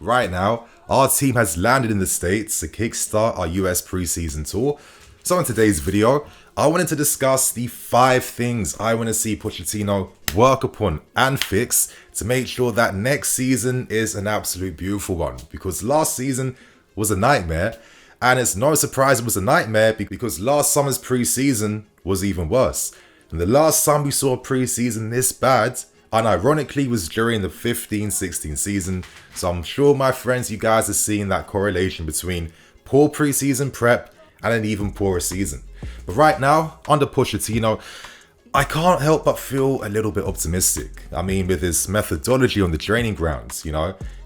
right now, our team has landed in the States to kickstart our US preseason tour. So in today's video, I wanted to discuss the 5 things I want to see Pochettino work upon and fix to make sure that next season is an absolute beautiful one. Because last season was a nightmare, and it's no surprise it was a nightmare because last summer's preseason was even worse. And the last time we saw a preseason this bad, unironically, was during the 15-16 season. So I'm sure, my friends, you guys are seeing that correlation between poor preseason prep and an even poorer season. But right now, under Pochettino, I can't help but feel a little bit optimistic. I mean, with his methodology on the training grounds,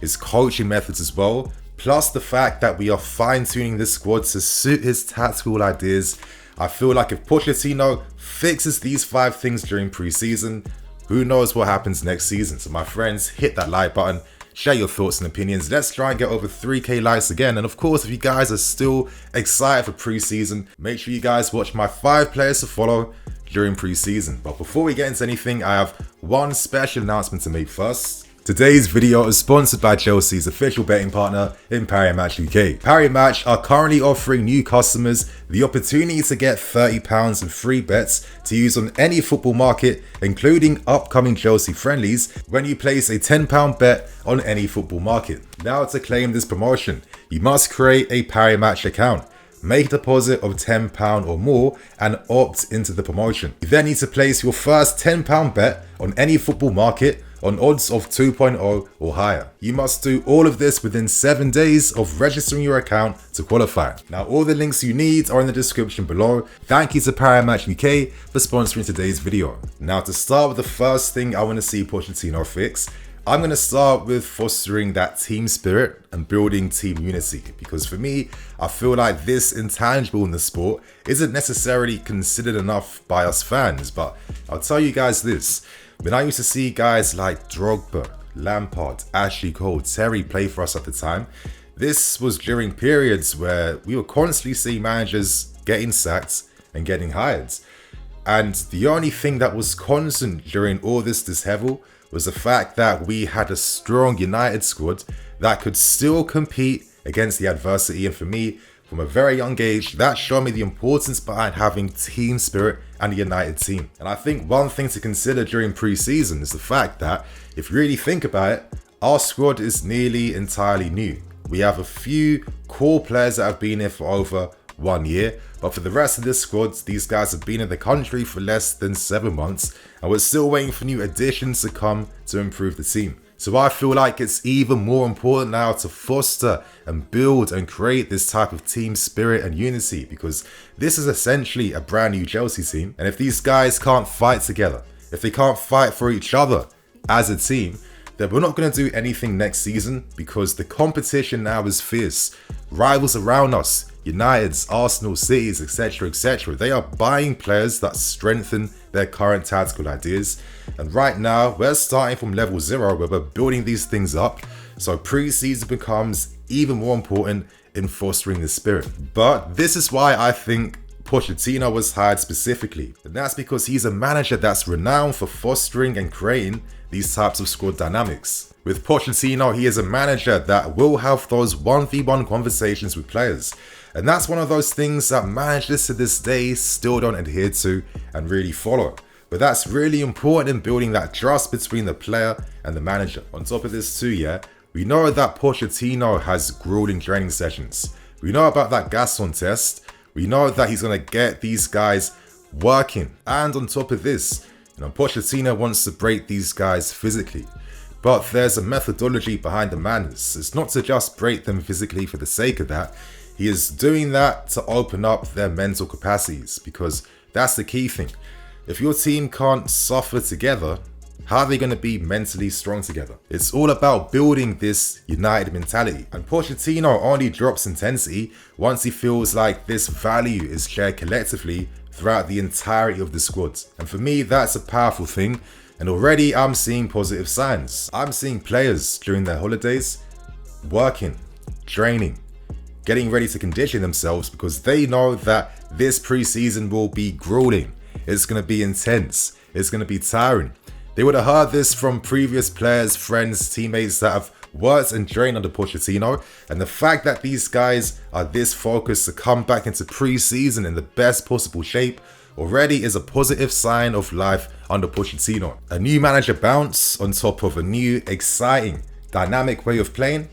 his coaching methods as well, plus the fact that we are fine-tuning this squad to suit his tactical ideas, I feel like if Pochettino fixes these 5 things during preseason, who knows what happens next season. So my friends, hit that like button, share your thoughts and opinions. Let's try and get over 3K likes again. And of course, if you guys are still excited for preseason, make sure you guys watch my 5 players to follow during preseason. But before we get into anything, I have one special announcement to make first. Today's video is sponsored by Chelsea's official betting partner in Parimatch UK. Parimatch are currently offering new customers the opportunity to get £30 in free bets to use on any football market, including upcoming Chelsea friendlies, when you place a £10 bet on any football market. Now, to claim this promotion, you must create a Parimatch account, make a deposit of £10 or more, and opt into the promotion. You then need to place your first £10 bet on any football market on odds of 2.0 or higher. You must do all of this within 7 days of registering your account to qualify. Now, all the links you need are in the description below. Thank you to Parimatch UK for sponsoring today's video. Now, to start with the first thing I want to see Pochettino fix, I'm going to start with fostering that team spirit and building team unity, because for me, I feel like this intangible in the sport isn't necessarily considered enough by us fans. But I'll tell you guys this: when I used to see guys like Drogba, Lampard, Ashley Cole, Terry play for us at the time, this was during periods where we were constantly seeing managers getting sacked and getting hired. And the only thing that was constant during all this dishevel was the fact that we had a strong United squad that could still compete against the adversity. And for me, from a very young age, that showed me the importance behind having team spirit and a united team. And I think one thing to consider during pre-season is the fact that, if you really think about it, our squad is nearly entirely new. We have a few core players that have been here for over 1 year, but for the rest of this squad, these guys have been in the country for less than 7 months, and we're still waiting for new additions to come to improve the team. So I feel like it's even more important now to foster and build and create this type of team spirit and unity, because this is essentially a brand new Chelsea team. And if these guys can't fight together, if they can't fight for each other as a team, then we're not going to do anything next season, because the competition now is fierce. Rivals around us, United's, Arsenal, City's, etc., they are buying players that strengthen their current tactical ideas. And right now, we're starting from level 0, where we're building these things up. So pre-season becomes even more important in fostering the spirit. But this is why I think Pochettino was hired specifically. And that's because he's a manager that's renowned for fostering and creating these types of squad dynamics. With Pochettino, he is a manager that will have those 1v1 conversations with players. And that's one of those things that managers to this day still don't adhere to and really follow. But that's really important in building that trust between the player and the manager. On top of this too, we know that Pochettino has grueling training sessions. We know about that Gaston test. We know that he's going to get these guys working. And on top of this, Pochettino wants to break these guys physically. But there's a methodology behind the madness. It's not to just break them physically for the sake of that. He is doing that to open up their mental capacities, because that's the key thing. If your team can't suffer together, how are they going to be mentally strong together? It's all about building this united mentality. And Pochettino only drops intensity once he feels like this value is shared collectively throughout the entirety of the squad. And for me, that's a powerful thing. And already I'm seeing positive signs. I'm seeing players during their holidays working, training, getting ready to condition themselves, because they know that this preseason will be grueling. It's going to be intense. It's going to be tiring. They would have heard this from previous players, friends, teammates that have worked and trained under Pochettino, and the fact that these guys are this focused to come back into pre-season in the best possible shape already is a positive sign of life under Pochettino. A new manager bounce on top of a new, exciting, dynamic way of playing.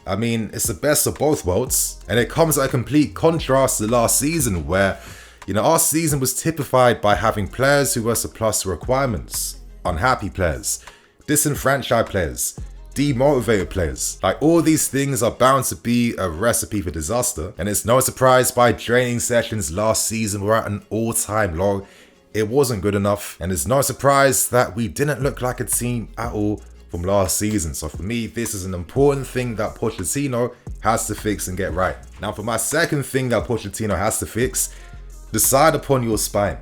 I mean, it's the best of both worlds, and it comes at a complete contrast to last season where, our season was typified by having players who were surplus to requirements, unhappy players, disenfranchised players, demotivated players. Like, all these things are bound to be a recipe for disaster, and it's no surprise why training sessions last season were at an all-time low. It wasn't good enough, and it's no surprise that we didn't look like a team at all from last season. So for me, this is an important thing that Pochettino has to fix and get right. Now, for my second thing that Pochettino has to fix, decide upon your spine.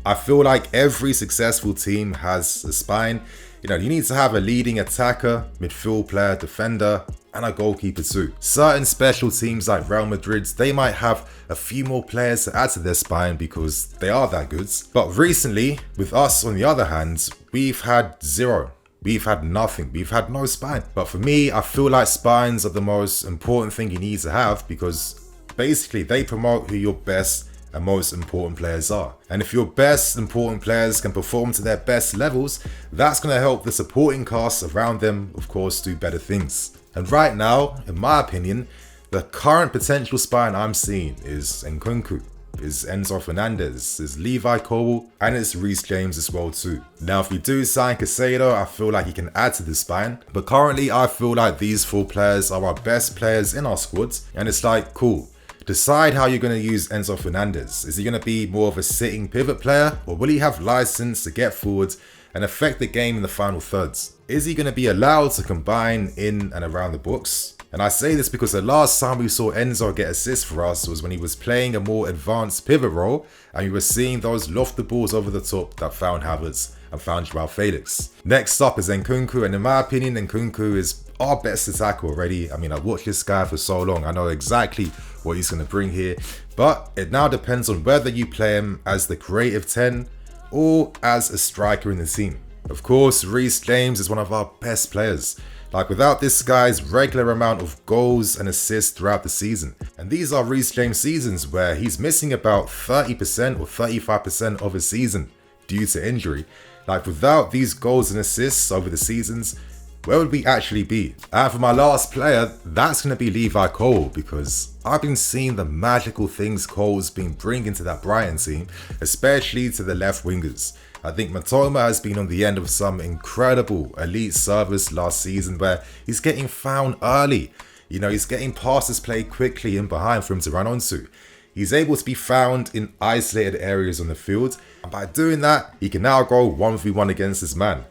I feel like every successful team has a spine. You need to have a leading attacker, midfield player, defender, and a goalkeeper too. Certain special teams like Real Madrid, they might have a few more players to add to their spine because they are that good. But recently, with us on the other hand, we've had zero. We've had nothing. We've had no spine. But for me, I feel like spines are the most important thing you need to have because basically they promote who your best and most important players are. And if your best important players can perform to their best levels, that's going to help the supporting cast around them, of course, do better things. And right now, in my opinion, the current potential spine I'm seeing is Nkunku, is Enzo Fernandez, is Levi Colwill, and it's Reece James as well too. Now, if we do sign Caicedo, I feel like he can add to the spine, but currently I feel like these 4 players are our best players in our squads, and it's like, cool. Decide how you're going to use Enzo Fernandez. Is he going to be more of a sitting pivot player, or will he have license to get forward and affect the game in the final thirds? Is he going to be allowed to combine in and around the box? And I say this because the last time we saw Enzo get assists for us was when he was playing a more advanced pivot role, and we were seeing those lofted balls over the top that found Havertz and found Joao Felix. Next up is Nkunku, and in my opinion, Nkunku is our best attacker already. I mean, I've watched this guy for so long. I know exactly what he's going to bring here, but it now depends on whether you play him as the creative 10 or as a striker in the team. Of course, Reece James is one of our best players. Like, without this guy's regular amount of goals and assists throughout the season, and these are Reece James seasons where he's missing about 30% or 35% of his season due to injury. Like, without these goals and assists over the seasons, where would we actually be? And for my last player, that's going to be Levi Colwill, because I've been seeing the magical things Cole's been bringing to that Brighton team, especially to the left wingers. I think Matoma has been on the end of some incredible elite service last season where he's getting found early. He's getting passes played quickly in behind for him to run onto. He's able to be found in isolated areas on the field, and by doing that, he can now go 1v1 against this man.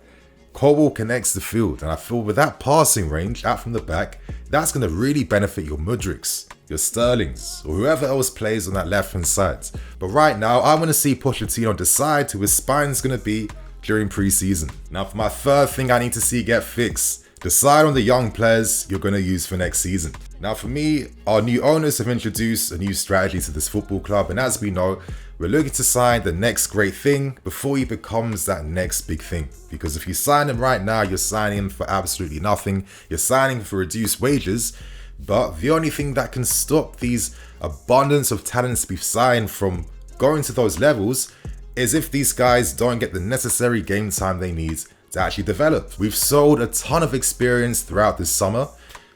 Colwill connects the field, and I feel with that passing range out from the back, that's going to really benefit your Mudryks, your Sterlings, or whoever else plays on that left-hand side. But right now, I want to see Pochettino decide who his spine's going to be during pre-season. Now, for my third thing I need to see get fixed, decide on the young players you're going to use for next season. Now, for me, our new owners have introduced a new strategy to this football club, and as we know, we're looking to sign the next great thing before he becomes that next big thing. Because if you sign him right now, you're signing him for absolutely nothing. You're signing him for reduced wages. But the only thing that can stop these abundance of talents we've signed from going to those levels is if these guys don't get the necessary game time they need to actually develop. We've sold a ton of experience throughout this summer.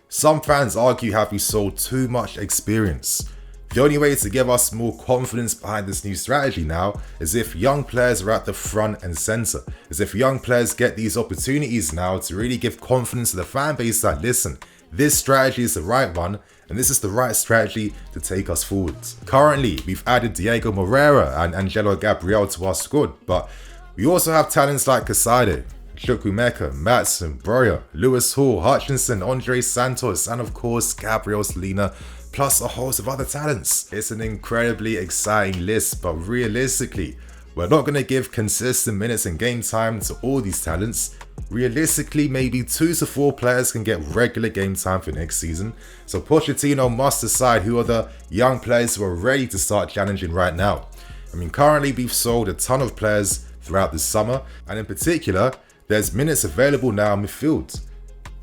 Some fans argue have we sold too much experience. The only way to give us more confidence behind this new strategy now is if young players are at the front and center. Is if young players get these opportunities now to really give confidence to the fan base that, listen, this strategy is the right one, and this is the right strategy to take us forwards. Currently, we've added Diego Moreira and Angelo Gabriel to our squad, but we also have talents like Caicedo, Chukwuemeka, Maatsen, Broja, Lewis Hall, Hutchinson, Andre Santos, and of course Gabriel Salina, plus a host of other talents. It's an incredibly exciting list, but realistically, we're not going to give consistent minutes and game time to all these talents. Realistically, maybe 2 to 4 players can get regular game time for next season, so Pochettino must decide who are the young players who are ready to start challenging right now. I mean, currently we've sold a ton of players throughout the summer, and in particular, there's minutes available now in midfield.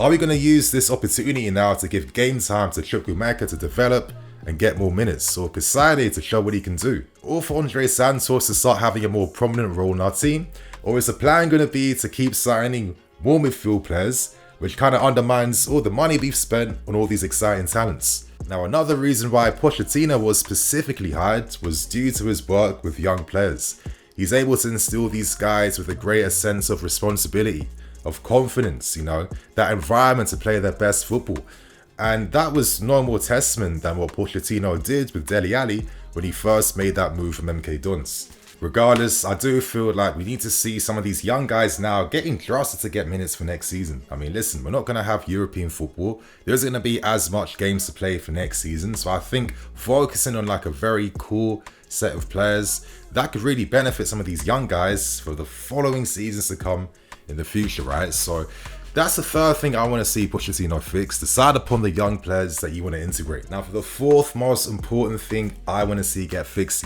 Are we going to use this opportunity now to give game time to Chukwuemeka to develop and get more minutes, or Kasade to show what he can do, or for Andre Santos to start having a more prominent role in our team? Or is the plan going to be to keep signing more midfield players, which kind of undermines all the money we've spent on all these exciting talents? Now, another reason why Pochettino was specifically hired was due to his work with young players. He's able to instill these guys with a greater sense of responsibility, of confidence, that environment to play their best football. And that was no more testament than what Pochettino did with Dele Alli when he first made that move from MK Dons. Regardless, I do feel like we need to see some of these young guys now getting trusted to get minutes for next season. I mean, listen, we're not going to have European football. There isn't going to be as much games to play for next season. So I think focusing on like a very cool set of players that could really benefit some of these young guys for the following seasons to come in the future, right? So that's the third thing I want to see Pochettino fix. Decide upon the young players that you want to integrate. Now, for the fourth most important thing I want to see get fixed,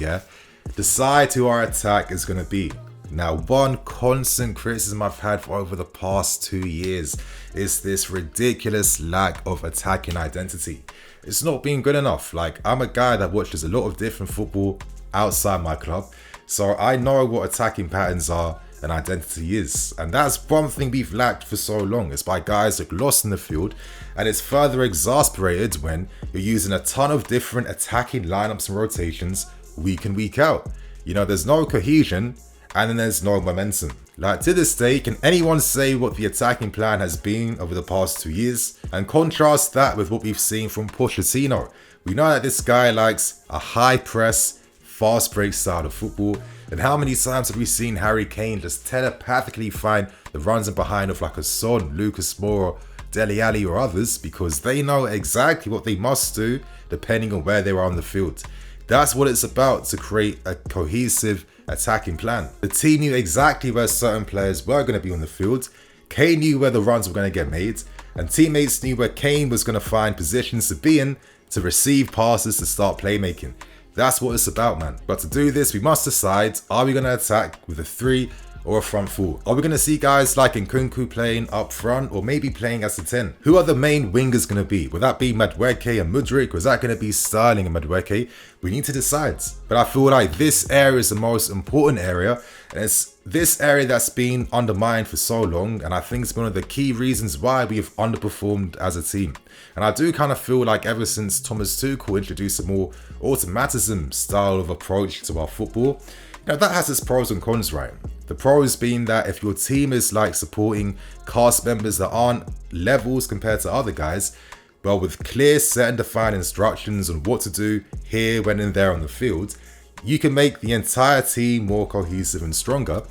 decide who our attack is going to be. Now, one constant criticism I've had for over the past 2 years is this ridiculous lack of attacking identity. It's not been good enough. Like, I'm a guy that watches a lot of different football outside my club, so I know what attacking patterns are and identity is. And that's one thing we've lacked for so long. It's by guys that are lost in the field, and it's further exasperated when you're using a ton of different attacking lineups and rotations week in, week out. There's no cohesion, and then there's no momentum. Like, to this day, can anyone say what the attacking plan has been over the past 2 years? And contrast that with what we've seen from Pochettino. We know that this guy likes a high press, fast break style of football. And how many times have we seen Harry Kane just telepathically find the runs in behind of like a Son, Lucas Moura, Dele Alli or others, because they know exactly what they must do depending on where they are on the field. That's what it's about, to create a cohesive attacking plan. The team knew exactly where certain players were going to be on the field. Kane knew where the runs were going to get made, and teammates knew where Kane was going to find positions to be in to receive passes to start playmaking. That's what it's about, man. But to do this, we must decide, are we going to attack with a 3 or a front 4? Are we going to see guys like Nkunku playing up front, or maybe playing as a 10? Who are the main wingers going to be? Will that be Madueke and Mudryk, or is that going to be Sterling and Madueke? We need to decide. But I feel like this area is the most important area, and it's this area that's been undermined for so long, and I think it's one of the key reasons why we have underperformed as a team. And I do kind of feel like ever since Thomas Tuchel introduced a more automatism style of approach to our football, that has its pros and cons, right? The pros being that if your team is like supporting cast members that aren't levels compared to other guys, well, with clear set and defined instructions on what to do here, when, and there on the field, you can make the entire team more cohesive and stronger.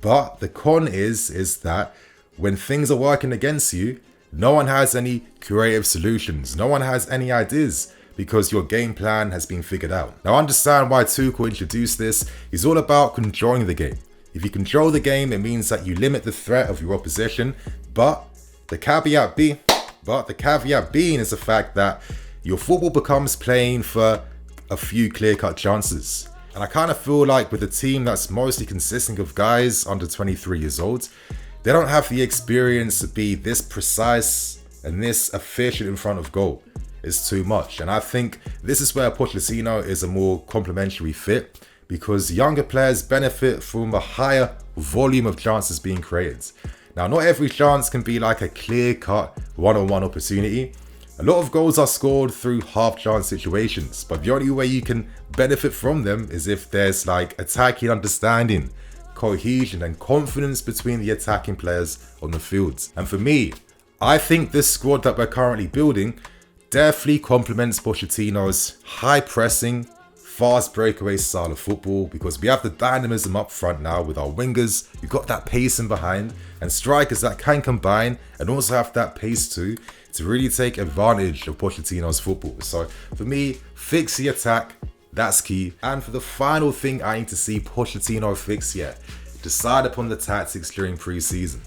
But the con is that when things are working against you, no one has any creative solutions. No one has any ideas, because your game plan has been figured out. Now, understand why Tuchel introduced this. It's all about controlling the game. If you control the game, it means that you limit the threat of your opposition. But the caveat being is the fact that your football becomes playing for a few clear-cut chances. And I kind of feel like with a team that's mostly consisting of guys under 23 years old, they don't have the experience to be this precise and this efficient in front of goal. It's too much. And I think this is where Pochettino is a more complementary fit, because younger players benefit from a higher volume of chances being created. Now, not every chance can be like a clear-cut one-on-one opportunity. A lot of goals are scored through half-chance situations, but the only way you can benefit from them is if there's like attacking understanding, cohesion and confidence between the attacking players on the field. And for me, I think this squad that we're currently building definitely complements Pochettino's high pressing, fast breakaway style of football, because we have the dynamism up front now with our wingers. We've got that pace in behind, and strikers that can combine and also have that pace too, to really take advantage of Pochettino's football. So for me, fix the attack, that's key. And for the final thing I need to see Pochettino fix decide upon the tactics during pre-season.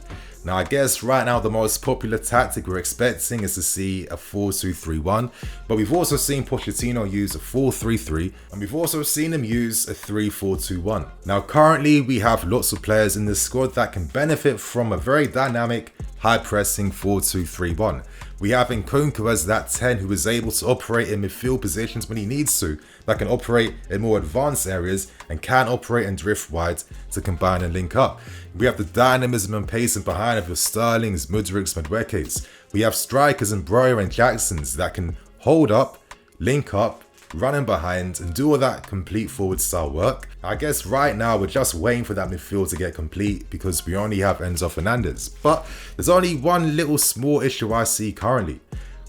Now, I guess right now the most popular tactic we're expecting is to see a 4-2-3-1, but we've also seen Pochettino use a 4-3-3, and we've also seen him use a 3-4-2-1. Now, currently we have lots of players in this squad that can benefit from a very dynamic, high-pressing 4-2-3-1. We have Nkunku as that 10 who is able to operate in midfield positions when he needs to, that can operate in more advanced areas and can operate and drift wide to combine and link up. We have the dynamism and pacing behind of your Sterlings, Mudryks, Maduekes. We have strikers and Broyer and Jacksons that can hold up, link up, running behind and do all that complete forward style work. I guess right now we're just waiting for that midfield to get complete because we only have Enzo Fernandez. But there's only one little small issue I see currently.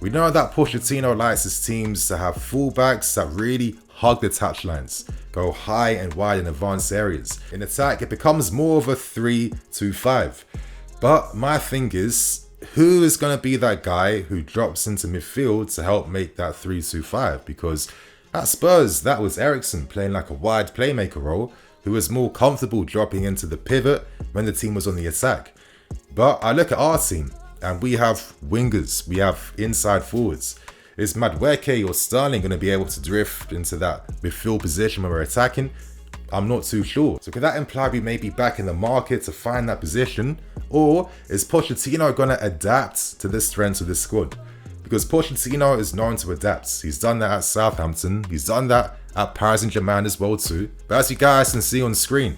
We know that Pochettino likes his teams to have fullbacks that really hug the touchlines, go high and wide in advanced areas. In attack, it becomes more of a 3-2-5. But my thing is, who is going to be that guy who drops into midfield to help make that 3-2-5? Because at Spurs, that was Eriksen playing like a wide playmaker role, who was more comfortable dropping into the pivot when the team was on the attack. But I look at our team, and we have wingers, we have inside forwards. Is Madueke or Sterling going to be able to drift into that midfield position when we're attacking? I'm not too sure. So could that imply we may be back in the market to find that position? Or is Pochettino going to adapt to the strengths of this squad? Because Pochettino is known to adapt. He's done that at Southampton. He's done that at Paris Saint-Germain as well too. But as you guys can see on screen,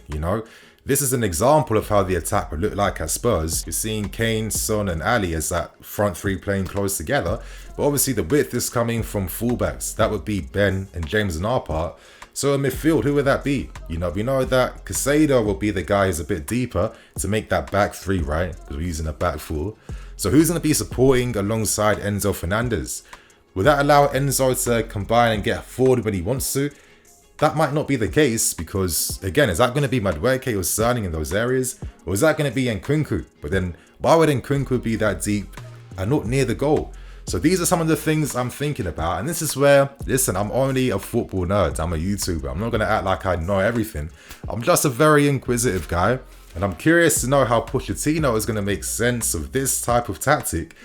this is an example of how the attack would look like at Spurs. You're seeing Kane, Son and Ali as that front three playing close together. But obviously the width is coming from fullbacks. That would be Ben and James on our part. So in midfield, who would that be? We know that Caicedo will be the guy who's a bit deeper to make that back three, right? Because we're using a back four. So who's going to be supporting alongside Enzo Fernandez? Will that allow Enzo to combine and get forward when he wants to? That might not be the case because, again, is that going to be Madueke or Sterling in those areas? Or is that going to be Nkunku? But then why would Nkunku be that deep and not near the goal? So these are some of the things I'm thinking about. And this is where, listen, I'm only a football nerd. I'm a YouTuber. I'm not going to act like I know everything. I'm just a very inquisitive guy. And I'm curious to know how Pochettino is going to make sense of this type of tactic,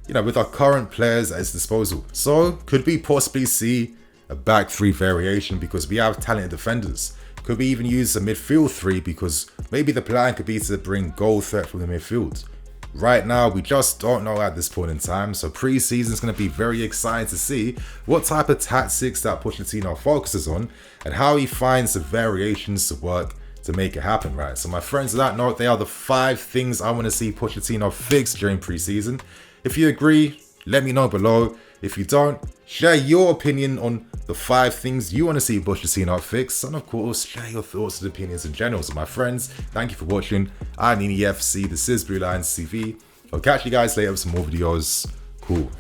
with our current players at his disposal. So could we possibly see a back three variation because we have talented defenders? Could we even use a midfield three because maybe the plan could be to bring goal threat from the midfield? Right now, we just don't know at this point in time. So pre-season is going to be very exciting to see what type of tactics that Pochettino focuses on and how he finds the variations to work to make it happen, right? So my friends, on that note, they are the 5 things I want to see Pochettino fix during pre-season. If you agree, let me know below. If you don't, share your opinion on the 5 things you want to see Pochettino fix. And of course, share your thoughts and opinions in general. So my friends, thank you for watching. I'm NEFC, this is Blue Lions TV. I'll catch you guys later with some more videos. Cool.